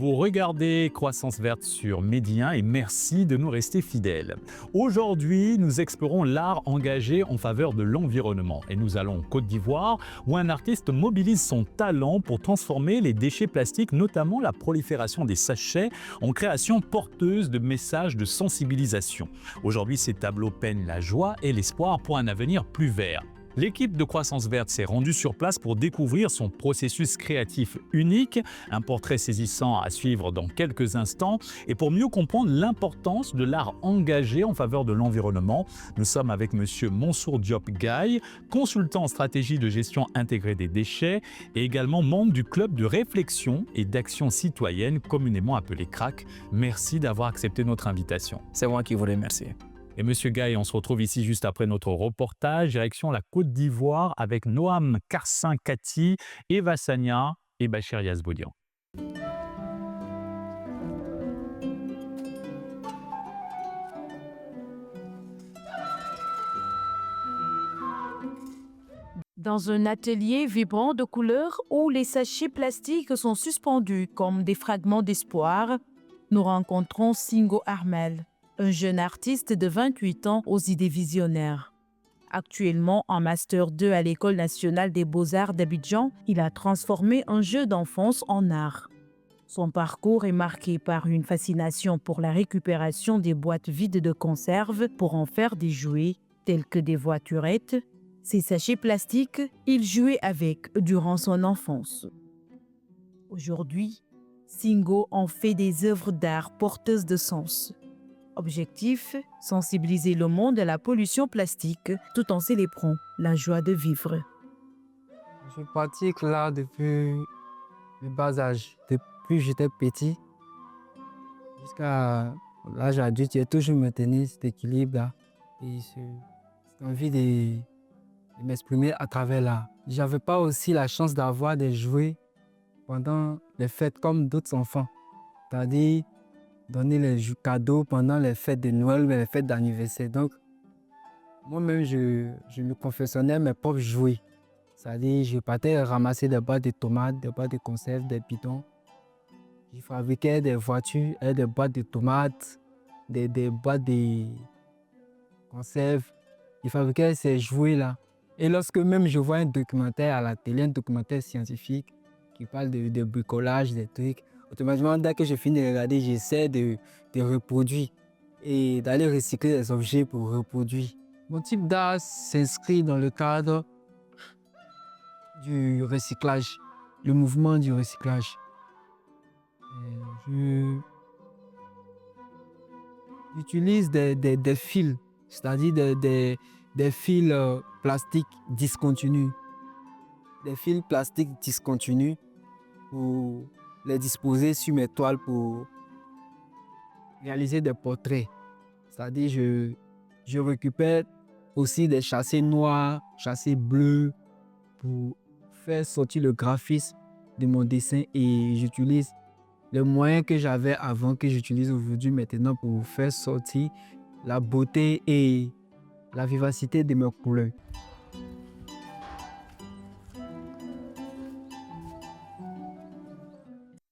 Vous regardez Croissance Verte sur Média et merci de nous rester fidèles. Aujourd'hui, nous explorons l'art engagé en faveur de l'environnement et nous allons en Côte d'Ivoire où un artiste mobilise son talent pour transformer les déchets plastiques, notamment la prolifération des sachets, en création porteuse de messages de sensibilisation. Aujourd'hui, ces tableaux peignent la joie et l'espoir pour un avenir plus vert. L'équipe de Croissance Verte s'est rendue sur place pour découvrir son processus créatif unique, un portrait saisissant à suivre dans quelques instants. Et pour mieux comprendre l'importance de l'art engagé en faveur de l'environnement, nous sommes avec Monsieur Mansour Diop Gaye, consultant en stratégie de gestion intégrée des déchets et également membre du club de réflexion et d'action citoyenne communément appelé CRAC. Merci d'avoir accepté notre invitation. C'est moi qui vous remercie. Et Monsieur Gaye, on se retrouve ici juste après notre reportage, direction la Côte d'Ivoire avec Noam Karsin Kati, Eva Sagna et Bachir Yazboudian. Dans un atelier vibrant de couleurs où les sachets plastiques sont suspendus comme des fragments d'espoir, nous rencontrons Singo Armel, un jeune artiste de 28 ans aux idées visionnaires. Actuellement en Master 2 à l'École nationale des beaux-arts d'Abidjan, il a transformé un jeu d'enfance en art. Son parcours est marqué par une fascination pour la récupération des boîtes vides de conserve pour en faire des jouets, tels que des voiturettes. Ces sachets plastiques, il jouait avec durant son enfance. Aujourd'hui, Singo en fait des œuvres d'art porteuses de sens. Objectif, sensibiliser le monde à la pollution plastique tout en célébrant la joie de vivre. Je pratique l'art depuis le bas âge. Depuis que j'étais petit jusqu'à l'âge adulte, j'ai toujours maintenu cet équilibre-là et cette envie de m'exprimer à travers l'art. Je n'avais pas aussi la chance d'avoir des jouets pendant les fêtes comme d'autres enfants. C'est-à-dire donner les cadeaux pendant les fêtes de Noël ou les fêtes d'anniversaire. Donc, moi-même, je me confectionnais mes propres jouets. C'est-à-dire, je partais ramasser des boîtes de tomates, des boîtes de conserve, des bidons. Je fabriquais des voitures et des boîtes de tomates, des boîtes de conserve. Je fabriquais ces jouets-là. Et lorsque même je vois un documentaire à la télé, un documentaire scientifique qui parle de bricolage, des trucs, automatiquement, dès que je finis de regarder, j'essaie de reproduire et d'aller recycler les objets pour reproduire. Mon type d'art s'inscrit dans le cadre du recyclage, le mouvement du recyclage. J'utilise des fils, c'est-à-dire des fils plastiques discontinus. Des fils plastiques discontinus pour les disposer sur mes toiles pour réaliser des portraits. C'est-à-dire je récupère aussi des châssis noirs, châssis bleus pour faire sortir le graphisme de mon dessin et j'utilise les moyens que j'avais avant que j'utilise aujourd'hui maintenant pour faire sortir la beauté et la vivacité de mes couleurs.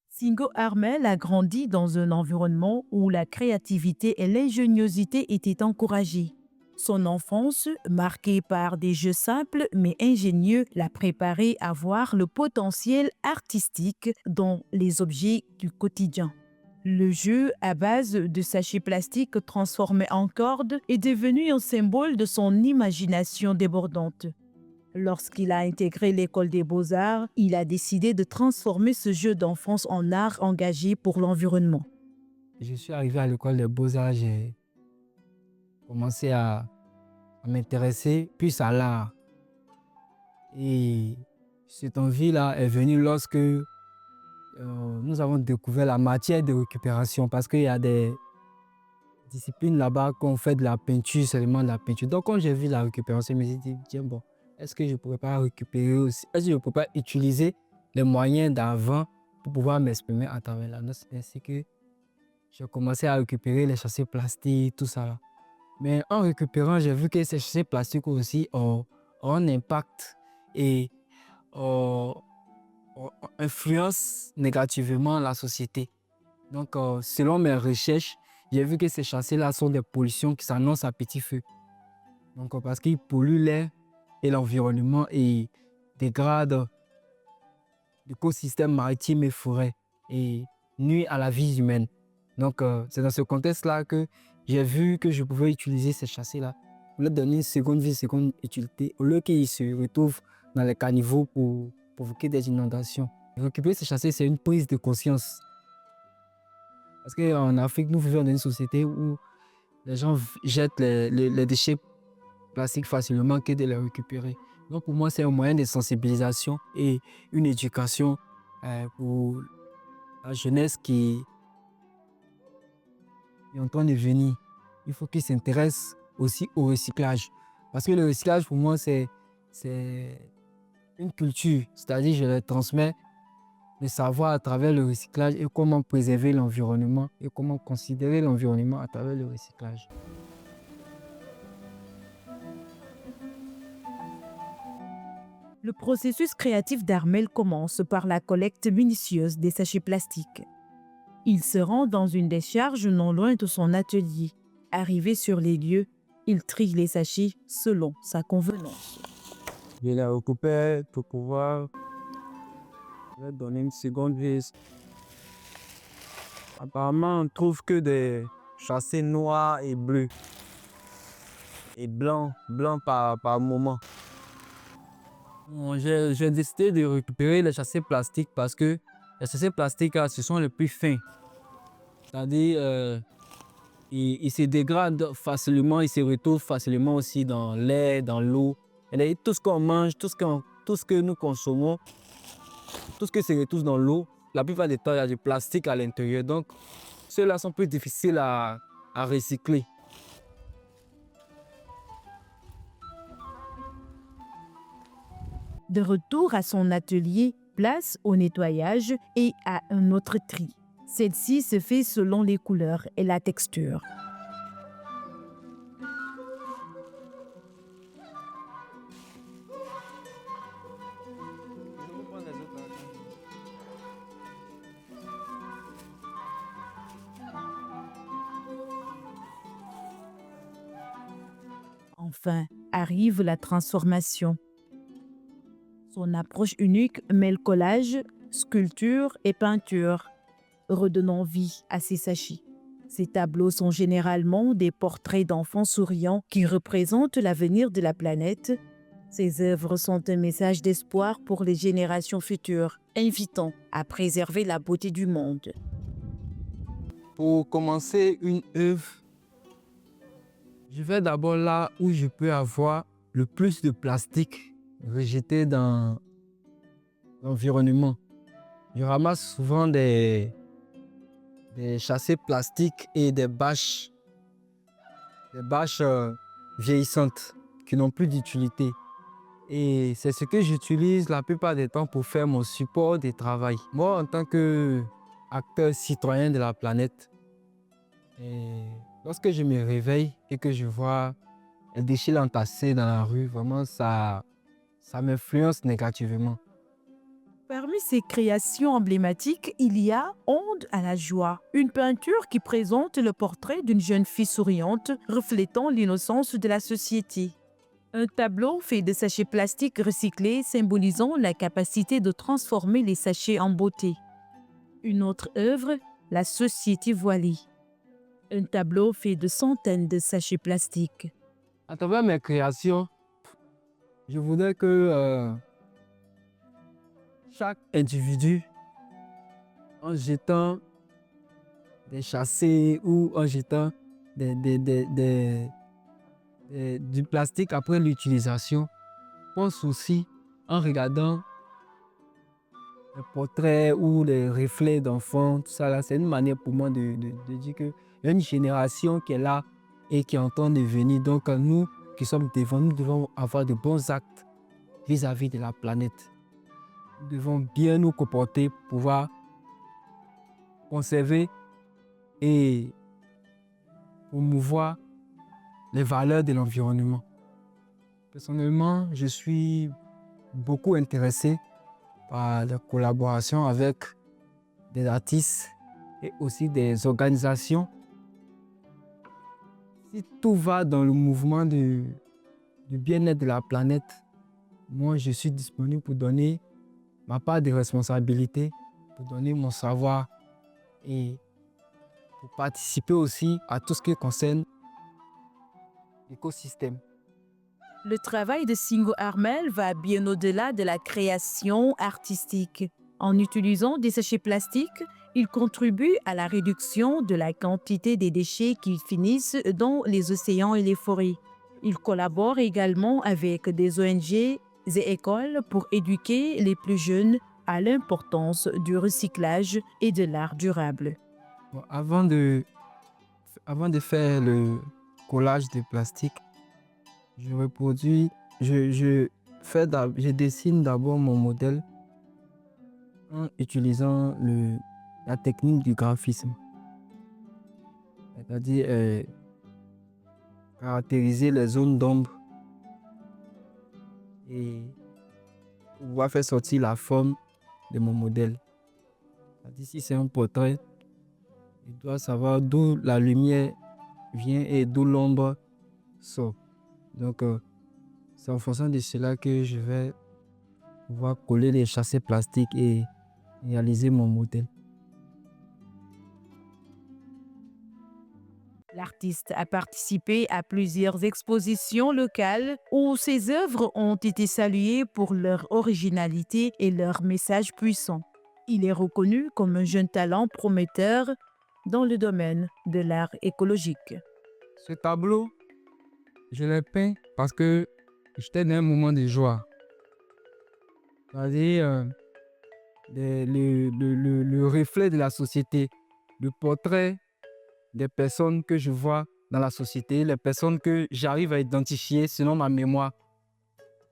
Singo Armel a grandi dans un environnement où la créativité et l'ingéniosité étaient encouragées. Son enfance, marquée par des jeux simples mais ingénieux, l'a préparé à voir le potentiel artistique dans les objets du quotidien. Le jeu à base de sachets plastiques transformés en cordes est devenu un symbole de son imagination débordante. Lorsqu'il a intégré l'école des beaux-arts, il a décidé de transformer ce jeu d'enfance en art engagé pour l'environnement. Je suis arrivé à l'école des beaux-arts, j'ai commencé à m'intéresser plus à l'art. Et cette envie-là est venue lorsque nous avons découvert la matière de récupération parce qu'il y a des disciplines là-bas qu'on fait de la peinture, seulement de la peinture. Donc quand j'ai vu la récupération, je me suis dit, tiens bon, est-ce que je ne pourrais pas récupérer aussi, est-ce que je ne pourrais pas utiliser les moyens d'avant pour pouvoir m'exprimer à travers la note. C'est ainsi que j'ai commencé à récupérer les châssis plastiques, tout ça là. Mais en récupérant, j'ai vu que ces châssis plastiques aussi ont un impact et influencent négativement la société. Donc, selon mes recherches, j'ai vu que ces châssis-là sont des pollutions qui s'annoncent à petit feu. Donc, parce qu'ils polluent l'air et l'environnement et dégradent l'écosystème maritime et forêt et nuisent à la vie humaine. Donc, c'est dans ce contexte-là que j'ai vu que je pouvais utiliser ces châssis-là pour leur donner une seconde vie, une seconde utilité, au lieu qu'ils se retrouvent dans les caniveaux pour provoquer des inondations. Récupérer ces châssis, c'est une prise de conscience. Parce qu'en Afrique, nous vivons dans une société où les gens jettent les déchets plastiques facilement que de les récupérer. Donc pour moi, c'est un moyen de sensibilisation et une éducation pour la jeunesse qui est en train de venir. Il faut qu'ils s'intéressent aussi au recyclage. Parce que le recyclage, pour moi, c'est une culture. C'est-à-dire, je leur transmets le savoir à travers le recyclage et comment préserver l'environnement et comment considérer l'environnement à travers le recyclage. Le processus créatif d'Armel commence par la collecte minutieuse des sachets plastiques. Il se rend dans une décharge non loin de son atelier. Arrivé sur les lieux, il trie les sachets selon sa convenance. Je les récupère pour pouvoir leur donner une seconde vie. Apparemment, on ne trouve que des châssis noirs et bleus. Et blancs par moment. Bon, j'ai décidé de récupérer les châssis plastiques parce que les châssis plastiques, ce sont les plus fins. C'est-à-dire, ils se dégradent facilement, ils se retrouvent facilement aussi dans l'air, dans l'eau. Et tout ce qu'on mange, tout ce que nous consommons, tout ce qui se retrouve dans l'eau, la plupart du temps, il y a du plastique à l'intérieur. Donc, ceux-là sont plus difficiles à recycler. De retour à son atelier, place au nettoyage et à un autre tri. Celle-ci se fait selon les couleurs et la texture. Enfin, arrive la transformation. Son approche unique mêle collage, sculpture et peinture, redonnant vie à ces sachets. Ces tableaux sont généralement des portraits d'enfants souriants qui représentent l'avenir de la planète. Ces œuvres sont un message d'espoir pour les générations futures, invitant à préserver la beauté du monde. Pour commencer une œuvre, je vais d'abord là où je peux avoir le plus de plastique rejeté dans l'environnement. Je ramasse souvent des châssis plastiques et des bâches vieillissantes qui n'ont plus d'utilité. Et c'est ce que j'utilise la plupart du temps pour faire mon support de travail. Moi, en tant qu'acteur citoyen de la planète, lorsque je me réveille et que je vois les déchets entassés dans la rue, vraiment, ça m'influence négativement. Parmi ces créations emblématiques, il y a Onde à la joie, une peinture qui présente le portrait d'une jeune fille souriante reflétant l'innocence de la société. Un tableau fait de sachets plastiques recyclés symbolisant la capacité de transformer les sachets en beauté. Une autre œuvre, La société voilée. Un tableau fait de centaines de sachets plastiques. À travers mes créations, je voudrais que chaque individu, en jetant des châssis ou en jetant du plastique après l'utilisation, pense aussi en regardant les portraits ou les reflets d'enfants, tout ça là, c'est une manière pour moi de dire qu'il y a une génération qui est là et qui est en train de venir. Donc nous qui sommes devant, nous devons avoir de bons actes vis-à-vis de la planète. Nous devons bien nous comporter pour pouvoir conserver et promouvoir les valeurs de l'environnement. Personnellement, je suis beaucoup intéressé par la collaboration avec des artistes et aussi des organisations. Si tout va dans le mouvement du bien-être de la planète, moi, je suis disponible pour donner ma part de responsabilité, pour donner mon savoir et pour participer aussi à tout ce qui concerne l'écosystème. Le travail de Singo Armel va bien au-delà de la création artistique. En utilisant des sachets plastiques, il contribue à la réduction de la quantité des déchets qui finissent dans les océans et les forêts. Il collabore également avec des ONG et écoles pour éduquer les plus jeunes à l'importance du recyclage et de l'art durable. Bon, avant de faire le collage de plastique, je dessine d'abord mon modèle en utilisant la technique du graphisme. C'est-à-dire caractériser les zones d'ombre et pouvoir faire sortir la forme de mon modèle. C'est-à-dire si c'est un portrait, il doit savoir d'où la lumière vient et d'où l'ombre sort. Donc, c'est en fonction de cela que je vais pouvoir coller les châssis plastiques et réaliser mon modèle. L'artiste a participé à plusieurs expositions locales où ses œuvres ont été saluées pour leur originalité et leur message puissant. Il est reconnu comme un jeune talent prometteur dans le domaine de l'art écologique. Ce tableau, je l'ai peint parce que j'étais dans un moment de joie. C'est-à-dire le reflet de la société, le portrait des personnes que je vois dans la société, les personnes que j'arrive à identifier selon ma mémoire.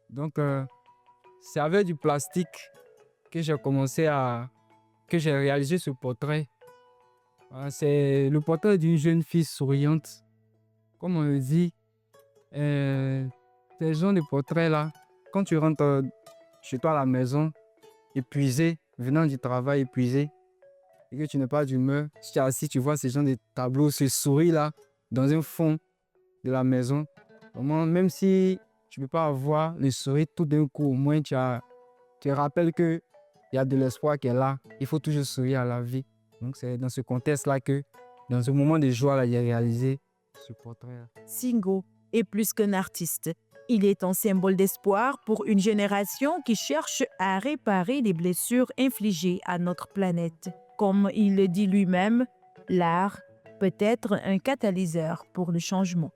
Donc, c'est avec du plastique que j'ai réalisé ce portrait. Voilà, c'est le portrait d'une jeune fille souriante. Comme on le dit, ces genres de portraits-là, quand tu rentres chez toi à la maison, épuisé, venant du travail épuisé, et que tu n'es pas d'humeur, si tu es assis, tu vois ces genres de tableaux, ce sourire-là, dans un fond de la maison. Vraiment, même si tu ne peux pas avoir le sourire tout d'un coup, au moins tu te rappelles qu'il y a de l'espoir qui est là. Il faut toujours sourire à la vie. Donc c'est dans ce contexte-là que, dans ce moment de joie, j'ai réalisé ce portrait-là. Singo est plus qu'un artiste. Il est un symbole d'espoir pour une génération qui cherche à réparer les blessures infligées à notre planète. Comme il le dit lui-même, l'art peut être un catalyseur pour le changement.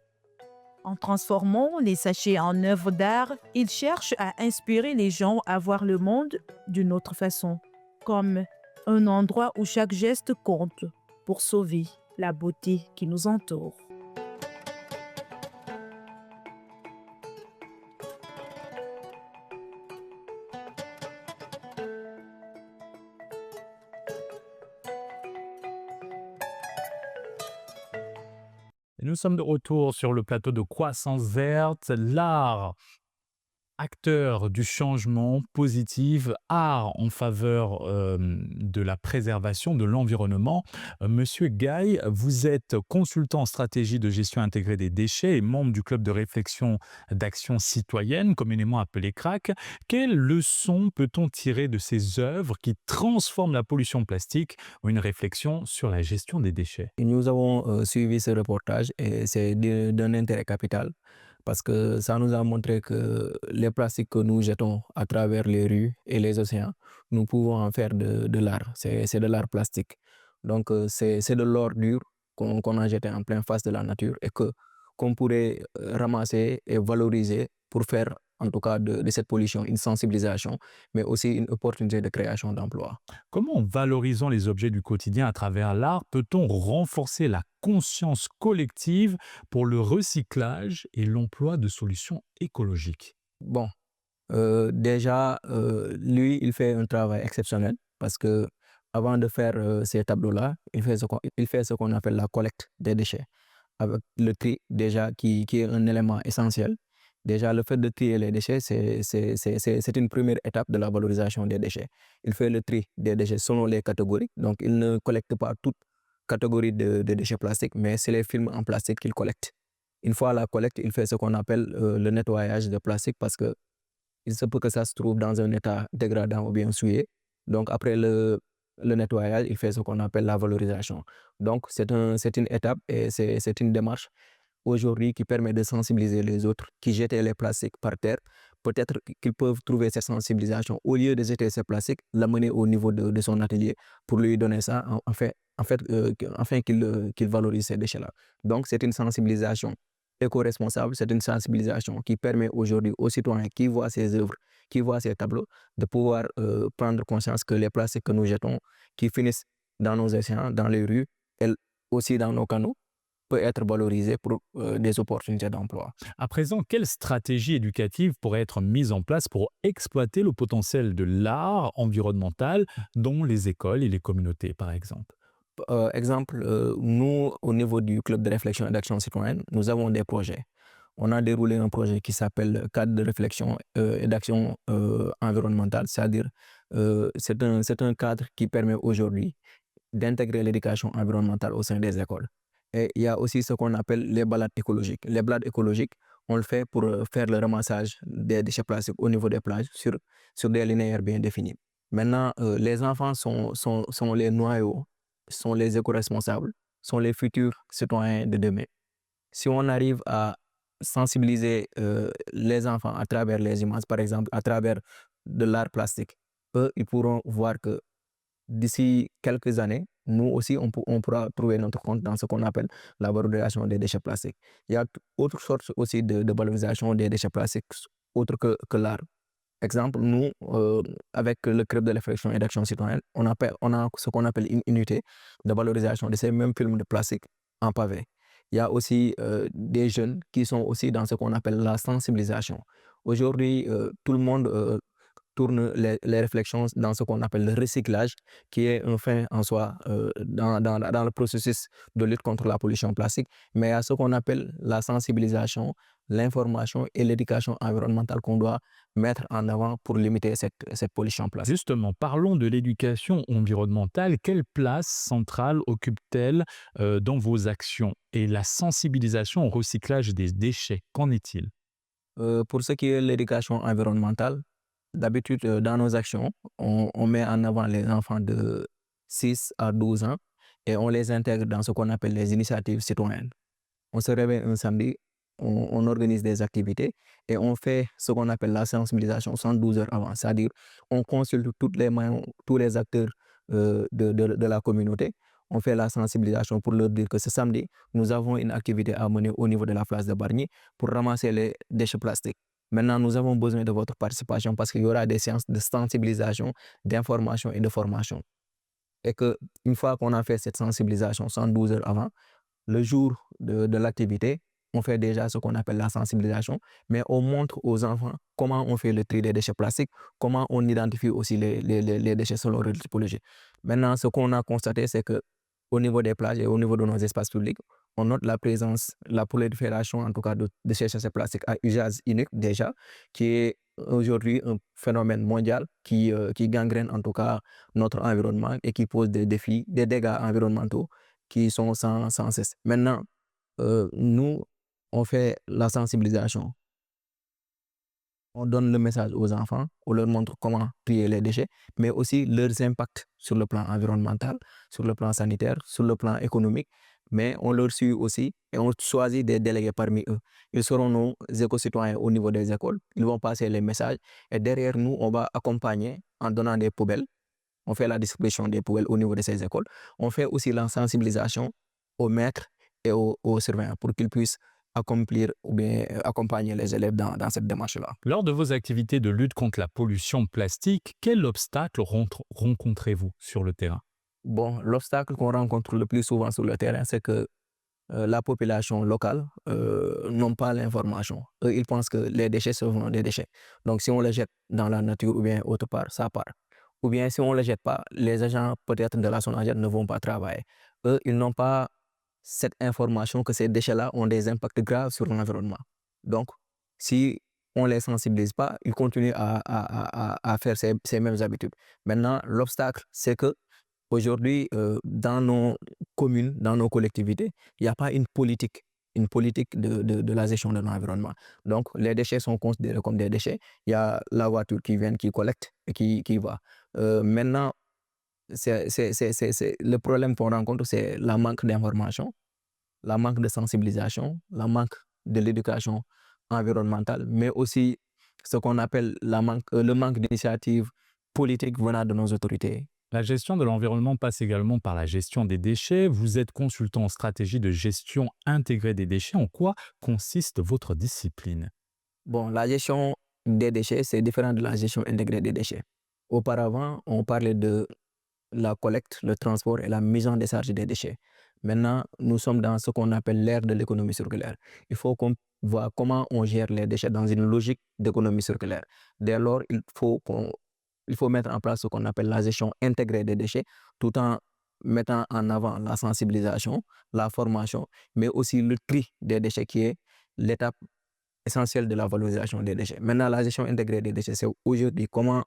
En transformant les sachets en œuvres d'art, il cherche à inspirer les gens à voir le monde d'une autre façon, comme un endroit où chaque geste compte pour sauver la beauté qui nous entoure. Et nous sommes de retour sur le plateau de Croissance Verte, l'art, acteur du changement positif, art en faveur de la préservation de l'environnement. Monsieur Gaye, vous êtes consultant en stratégie de gestion intégrée des déchets et membre du club de réflexion d'action citoyenne, communément appelé CRAC. Quelles leçons peut-on tirer de ces œuvres qui transforment la pollution plastique ou une réflexion sur la gestion des déchets? Nous avons suivi ce reportage et c'est d'un intérêt capital parce que ça nous a montré que les plastiques que nous jetons à travers les rues et les océans, nous pouvons en faire de l'art. C'est de l'art plastique. Donc c'est de l'ordure qu'on a jeté en pleine face de la nature et qu'on pourrait ramasser et valoriser pour faire en tout cas de cette pollution une sensibilisation, mais aussi une opportunité de création d'emplois. Comment, en valorisant les objets du quotidien à travers l'art, peut-on renforcer la conscience collective pour le recyclage et l'emploi de solutions écologiques? Bon, déjà, lui, il fait un travail exceptionnel parce que avant de faire ces tableaux-là, il fait ce qu'on appelle la collecte des déchets avec le tri déjà qui est un élément essentiel. Déjà, le fait de trier les déchets, c'est une première étape de la valorisation des déchets. Il fait le tri des déchets selon les catégories. Donc, il ne collecte pas toute catégorie de déchets plastiques, mais c'est les films en plastique qu'il collecte. Une fois la collecte, il fait ce qu'on appelle le nettoyage de plastique parce que il se peut que ça se trouve dans un état dégradant ou bien souillé. Donc, après le nettoyage, il fait ce qu'on appelle la valorisation. Donc, c'est une étape et c'est une démarche aujourd'hui qui permet de sensibiliser les autres qui jetaient les plastiques par terre. Peut-être qu'ils peuvent trouver cette sensibilisation. Au lieu de jeter ces plastiques, l'amener au niveau de son atelier pour lui donner ça, afin qu'il valorise ces déchets-là. Donc, c'est une sensibilisation éco-responsable, c'est une sensibilisation qui permet aujourd'hui aux citoyens qui voient ces œuvres, qui voient ces tableaux, de pouvoir prendre conscience que les plastiques que nous jetons, qui finissent dans nos océans, dans les rues, et aussi dans nos canaux, peut être valorisé pour des opportunités d'emploi. À présent, quelle stratégie éducative pourrait être mise en place pour exploiter le potentiel de l'art environnemental dans les écoles et les communautés, par exemple? Exemple, nous, au niveau du club de réflexion et d'action citoyenne, nous avons des projets. On a déroulé un projet qui s'appelle Cadre de réflexion et d'action environnementale, c'est-à-dire c'est un cadre qui permet aujourd'hui d'intégrer l'éducation environnementale au sein des écoles. Et il y a aussi ce qu'on appelle les balades écologiques. Les balades écologiques, on le fait pour faire le ramassage des déchets plastiques au niveau des plages sur des linéaires bien définis. Maintenant, les enfants sont les noyaux, sont les éco-responsables, sont les futurs citoyens de demain. Si on arrive à sensibiliser les enfants à travers les images, par exemple, à travers de l'art plastique, eux, ils pourront voir que d'ici quelques années, nous aussi, on pourra trouver notre compte dans ce qu'on appelle la valorisation des déchets plastiques. Il y a autre sorte aussi de valorisation des déchets plastiques, autre que l'art. Exemple, nous, avec le club de réflexion et d'action citoyenne, on a ce qu'on appelle une unité de valorisation de ces mêmes films de plastique en pavé. Il y a aussi des jeunes qui sont aussi dans ce qu'on appelle la sensibilisation. Aujourd'hui, tout le monde tourne les réflexions dans ce qu'on appelle le recyclage, qui est un fin en soi dans le processus de lutte contre la pollution plastique, mais il y a ce qu'on appelle la sensibilisation, l'information et l'éducation environnementale qu'on doit mettre en avant pour limiter cette pollution plastique. Justement, parlons de l'éducation environnementale. Quelle place centrale occupe-t-elle dans vos actions? Et la sensibilisation au recyclage des déchets, qu'en est-il? Pour ce qui est de l'éducation environnementale, d'habitude, dans nos actions, on met en avant les enfants de 6 à 12 ans et on les intègre dans ce qu'on appelle les initiatives citoyennes. On se réveille un samedi, on organise des activités et on fait ce qu'on appelle la sensibilisation 112 heures avant. C'est-à-dire, on consulte tous les acteurs de la communauté. On fait la sensibilisation pour leur dire que ce samedi, nous avons une activité à mener au niveau de la place de Bargny pour ramasser les déchets plastiques. Maintenant, nous avons besoin de votre participation parce qu'il y aura des séances de sensibilisation, d'information et de formation. Et qu'une fois qu'on a fait cette sensibilisation 112 heures avant, le jour de l'activité, on fait déjà ce qu'on appelle la sensibilisation, mais on montre aux enfants comment on fait le tri des déchets plastiques, comment on identifie aussi les déchets selon leur typologie. Maintenant, ce qu'on a constaté, c'est qu'au niveau des plages et au niveau de nos espaces publics, on note la présence, la prolifération en tout cas de ces déchets plastiques à usage unique déjà, qui est aujourd'hui un phénomène mondial qui gangrène en tout cas notre environnement et qui pose des défis, des dégâts environnementaux qui sont sans cesse. Maintenant, nous, on fait la sensibilisation. On donne le message aux enfants, on leur montre comment trier les déchets, mais aussi leurs impacts sur le plan environnemental, sur le plan sanitaire, sur le plan économique. Mais on leur suit aussi et on choisit des délégués parmi eux. Ils seront nos éco-citoyens au niveau des écoles, ils vont passer les messages et derrière nous, on va accompagner en donnant des poubelles. On fait la distribution des poubelles au niveau de ces écoles. On fait aussi la sensibilisation aux maîtres et aux surveillants pour qu'ils puissent accomplir ou bien accompagner les élèves dans cette démarche-là. Lors de vos activités de lutte contre la pollution plastique, quel obstacle rencontrez-vous sur le terrain? Bon, l'obstacle qu'on rencontre le plus souvent sur le terrain, c'est que la population locale n'ont pas l'information. Eux, ils pensent que les déchets sont des déchets. Donc, si on les jette dans la nature ou bien autre part, ça part. Ou bien, si on ne les jette pas, les agents peut-être de la SONAGED ne vont pas travailler. Eux, ils n'ont pas cette information que ces déchets-là ont des impacts graves sur l'environnement. Donc, Si on ne les sensibilise pas, ils continuent à faire ces mêmes habitudes. Maintenant, l'obstacle, c'est que aujourd'hui, dans nos communes, dans nos collectivités, il n'y a pas une politique de la gestion de l'environnement. Donc, les déchets sont considérés comme des déchets. Il y a la voiture qui vient, qui collecte et qui va. Maintenant, le problème qu'on rencontre, c'est la manque d'information, la manque de sensibilisation, la manque de l'éducation environnementale, mais aussi ce qu'on appelle le manque d'initiative politique venant de nos autorités. La gestion de l'environnement passe également par la gestion des déchets. Vous êtes consultant en stratégie de gestion intégrée des déchets. En quoi consiste votre discipline? Bon, la gestion des déchets, c'est différent de la gestion intégrée des déchets. Auparavant, on parlait de la collecte, le transport et la mise en décharge des déchets. Maintenant, nous sommes dans ce qu'on appelle l'ère de l'économie circulaire. Il faut qu'on voit comment on gère les déchets dans une logique d'économie circulaire. Dès lors, il faut mettre en place ce qu'on appelle la gestion intégrée des déchets, tout en mettant en avant la sensibilisation, la formation, mais aussi le tri des déchets qui est l'étape essentielle de la valorisation des déchets. Maintenant, la gestion intégrée des déchets, c'est aujourd'hui comment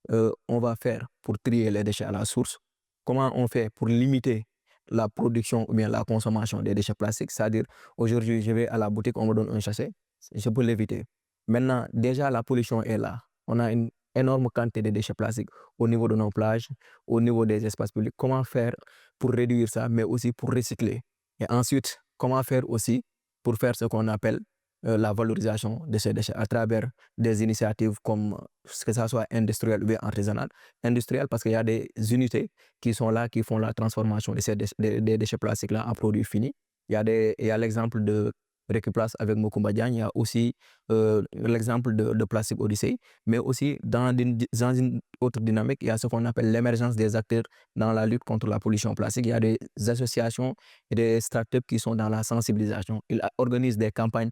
on va faire pour trier les déchets à la source, comment on fait pour limiter la production ou bien la consommation des déchets plastiques. C'est-à-dire, aujourd'hui, je vais à la boutique, on me donne un sachet, je peux l'éviter. Maintenant, déjà, la pollution est là. On a une énorme quantité de déchets plastiques au niveau de nos plages, au niveau des espaces publics. Comment faire pour réduire ça, mais aussi pour recycler? Et ensuite, comment faire aussi pour faire ce qu'on appelle la valorisation de ces déchets à travers des initiatives comme que ça soit industriel ou bien artisanal. Industriel parce qu'il y a des unités qui sont là, qui font la transformation de ces des déchets plastiques-là en produits finis. Il y a l'exemple de Récuplace avec Mokumba Diagne, il y a aussi l'exemple de Plastic Odyssey, mais aussi dans une autre dynamique, il y a ce qu'on appelle l'émergence des acteurs dans la lutte contre la pollution plastique. Il y a des associations et des startups qui sont dans la sensibilisation. Ils organisent des campagnes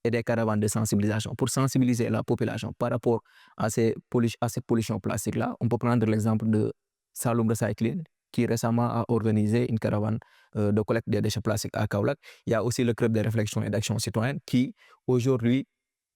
et des caravanes de sensibilisation pour sensibiliser la population par rapport à ces pollutions plastiques-là. On peut prendre l'exemple de Saloum Recycling, qui récemment a organisé une caravane de collecte des déchets plastiques à Kaolack. Il y a aussi le club de réflexion et d'action citoyenne qui, aujourd'hui,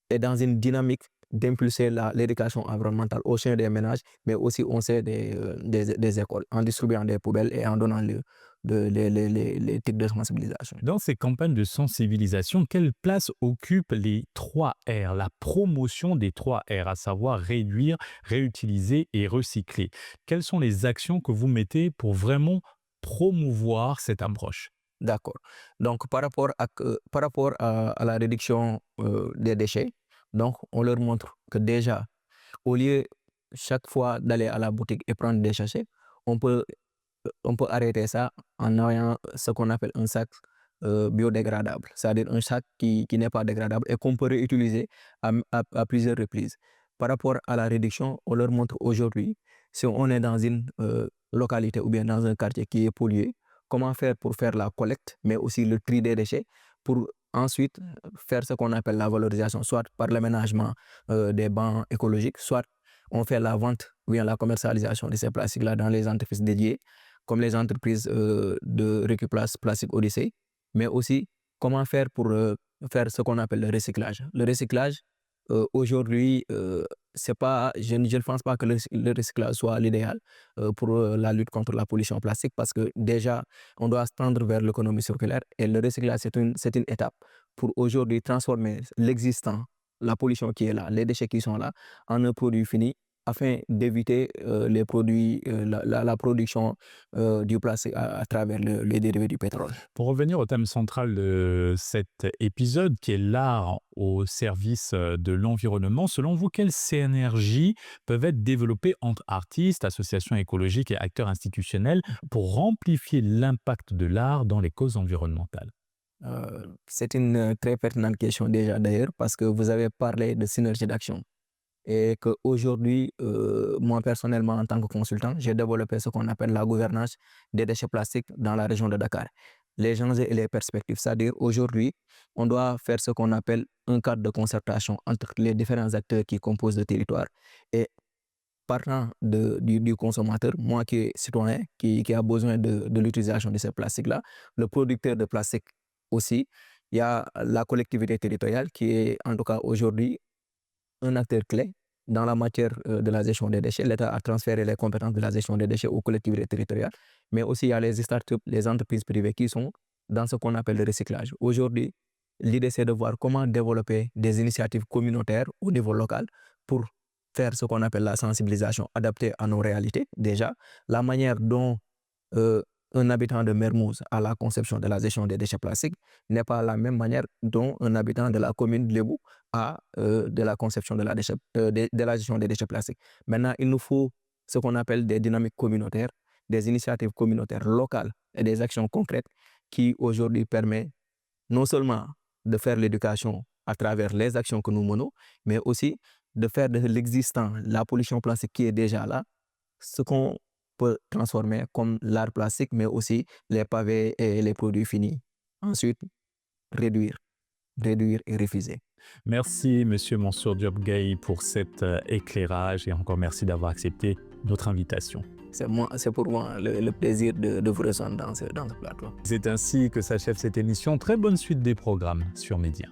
est dans une dynamique d'impulser l'éducation environnementale au sein des ménages, mais aussi au sein des écoles, en distribuant des poubelles et en donnant les types de sensibilisation. Dans ces campagnes de sensibilisation, quelle place occupent les 3 R, la promotion des 3 R, à savoir réduire, réutiliser et recycler? Quelles sont les actions que vous mettez pour vraiment promouvoir cette approche? D'accord. Donc, par rapport à la réduction des déchets, donc on leur montre que déjà, au lieu chaque fois d'aller à la boutique et prendre des sachets, on peut arrêter ça en ayant ce qu'on appelle un sac biodégradable, c'est-à-dire un sac qui n'est pas dégradable et qu'on peut réutiliser à plusieurs reprises. Par rapport à la réduction, on leur montre aujourd'hui, si on est dans une localité ou bien dans un quartier qui est pollué, comment faire pour faire la collecte, mais aussi le tri des déchets, pour ensuite faire ce qu'on appelle la valorisation, soit par l'aménagement des bancs écologiques, soit on fait la vente ou bien la commercialisation de ces plastiques-là dans les entreprises dédiées, comme les entreprises de Récuplace, Plastic Odyssey, mais aussi comment faire pour faire ce qu'on appelle le recyclage. Le recyclage, aujourd'hui, je ne pense pas que le recyclage soit l'idéal pour la lutte contre la pollution plastique, parce que déjà, on doit se tendre vers l'économie circulaire et le recyclage, c'est une étape pour aujourd'hui transformer l'existant, la pollution qui est là, les déchets qui sont là, en un produit fini, afin d'éviter la production du plastique à travers les dérivés du pétrole. Pour revenir au thème central de cet épisode, qui est l'art au service de l'environnement, selon vous, quelles synergies peuvent être développées entre artistes, associations écologiques et acteurs institutionnels pour amplifier l'impact de l'art dans les causes environnementales? C'est une très pertinente question déjà d'ailleurs, parce que vous avez parlé de synergie d'action. Et qu'aujourd'hui, moi personnellement en tant que consultant, j'ai développé ce qu'on appelle la gouvernance des déchets plastiques dans la région de Dakar. Les enjeux et les perspectives, c'est-à-dire aujourd'hui, on doit faire ce qu'on appelle un cadre de concertation entre les différents acteurs qui composent le territoire. Et partant du consommateur, moi qui est citoyen, qui a besoin de l'utilisation de ces plastiques-là, le producteur de plastique aussi, il y a la collectivité territoriale qui est en tout cas aujourd'hui un acteur clé dans la matière de la gestion des déchets. L'État a transféré les compétences de la gestion des déchets aux collectivités territoriales, mais aussi il y a les startups, les entreprises privées qui sont dans ce qu'on appelle le recyclage. Aujourd'hui, l'idée c'est de voir comment développer des initiatives communautaires au niveau local pour faire ce qu'on appelle la sensibilisation adaptée à nos réalités. Déjà, la manière dont un habitant de Mermoz à la conception de la gestion des déchets plastiques n'est pas la même manière dont un habitant de la commune de Lébou a de la conception de la gestion des déchets plastiques. Maintenant, il nous faut ce qu'on appelle des dynamiques communautaires, des initiatives communautaires locales et des actions concrètes qui aujourd'hui permettent non seulement de faire l'éducation à travers les actions que nous menons, mais aussi de faire de l'existant, la pollution plastique qui est déjà là, ce qu'on peut transformer comme l'art plastique, mais aussi les pavés et les produits finis. Ensuite, réduire et refuser. Merci, Monsieur Mansour Diop Gaye, pour cet éclairage et encore merci d'avoir accepté notre invitation. C'est pour moi le plaisir de vous recevoir dans ce plateau. C'est ainsi que s'achève cette émission. Très bonne suite des programmes sur Média.